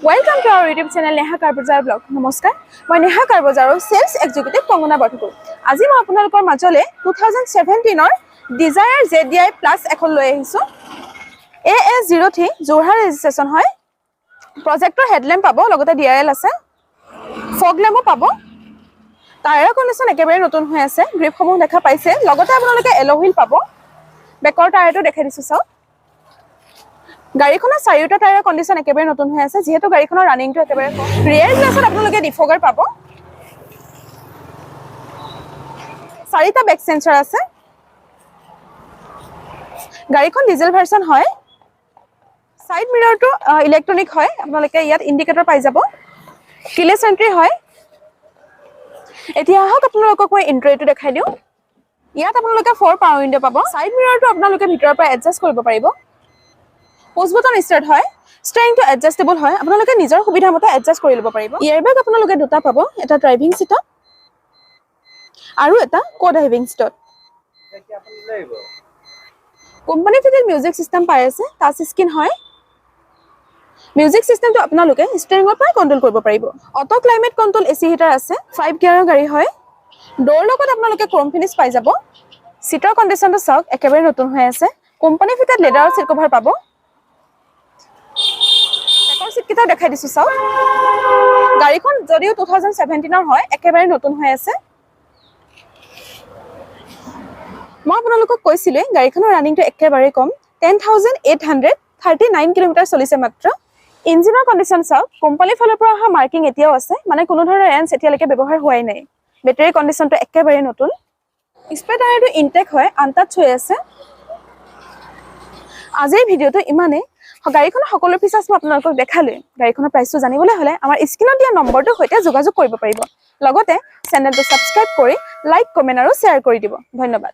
Welcome to our YouTube channel Neha Car Bazaar Blog. Namaskar. মই Neha Car Bazaar Sales Executive Kongona Barthikul. আজি মই আপোনালোকৰ মাজলে 2017 ৰ Desire ZDI Plus এখন লৈ আহিছো। AS03 জোৰহাট ৰেজিষ্ট্ৰেচন হয়। প্ৰজেক্টৰ হেডল্যাম্প পাব, লগতে DRL আছে। ফগ ল্যাম্পো পাব। টায়াৰ কণ্ডিচন একেবাৰে নতুন হৈ আছে। গ্ৰিপ সমূহ দেখা পাইছে। লগতে আপোনালোকে এলো হুইল পাব। বেকৰ টায়াৰটো দেখাই দিছো চাওক। গাড়ীখনৰ চাৰিটা টায়াৰ কণ্ডিচন একেবাৰে নতুন হৈ আছে যেহেতু গাড়ীখনৰ ৰানিংটো একেবাৰে কম ৰিয়াৰ গ্লাছত আপোনালোকে ডিফগাৰ পাব চাৰিটা বেক সেন্সৰ আছে গাড়ীখন ডিজেল ভাৰ্সন হয় সাইড মিৰৰটো ইলেক্ট্ৰনিক হয় আপোনালোকে ইয়াত ইন্ডিকেটৰ পাই যাব কিলেছ এন্ট্ৰি হয় এতিয়া আহক আপোনালোকক মই ইন্ট্ৰটো দেখাই দিও ইয়াত আপোনালোকে 4 পাৱাৰ উইন্ডো পাব সাইড মিৰৰটো আপোনালোকে ভিতৰৰ পৰা এডজাস্ট কৰিব পাৰিব পুশ বটন স্টাৰ্ট হয় স্টিয়াৰিং টু এডজাস্টেবল হয় আপোনালোকে নিজৰ সুবিধা মতে এডজাস্ট কৰি লব পাৰিব এয়াৰবেগ আপোনালোকে দুটা পাব এটা ড্ৰাইভিং সিটত আৰু এটা কো ড্ৰাইভিং সিটত কোম্পানী ফিটেড মিউজিক সিস্টেম পাই আছে টাচ স্ক্ৰিন হয় মিউজিক সিস্টেমটো আপোনালোকে স্টিয়াৰিংৰ পৰা কন্ট্ৰোল কৰিব পাৰিব auto climate control AC heater আছে 5 গিয়াৰৰ গাড়ী হয় ডোৰ লগত আপোনালোকে ক্ৰোম ফিনিশ পাই যাব সিটৰ কণ্ডিচনটো চাওক একেবাৰে নতুন হৈ আছে কোম্পানী ফিটেড লেডাৰৰ সিট কভাৰ পাব সিট কিটা দেখাই দিছো চাও গাড়ীখন যদিও 2017 ৰ হয় একেবাৰে নতুন হৈ আছে মই আপোনালোকক কৈছিলে গাড়ীখনৰ ৰানিংটো একেবাৰে কম 10839 কিলোমিটাৰ চলিছে মাত্ৰ ইঞ্জিনৰ কণ্ডিচন চাও কোম্পানী ফালৰ পৰা অহা মাৰ্কিং এতিয়াও আছে মানে কোনো ধৰণৰ ৰেঞ্জ এতিয়ালৈকে ব্যৱহাৰ হোৱাই নাই বেটাৰী কণ্ডিচনটো একেবাৰে নতুন স্পেয়াৰ টায়াৰটো ইনটেক হয় আনটাচ হৈ আছে আজিৰ ভিডিওটো ইমানে গাড়ীখনৰ সকলো ফিচাৰ্ছ মই আপোনালোকক দেখালো গাড়ীখনৰ প্ৰাইসটো জানিবলৈ হলে আমাৰ স্ক্ৰিনত দিয়া নম্বৰটোৰ সৈতে যোগাযোগ কৰিব পাৰিব লগতে চেনেলটো সাবস্ক্ৰাইব কৰি লাইক কমেন্ট আৰু শেয়াৰ কৰি দিব ধন্যবাদ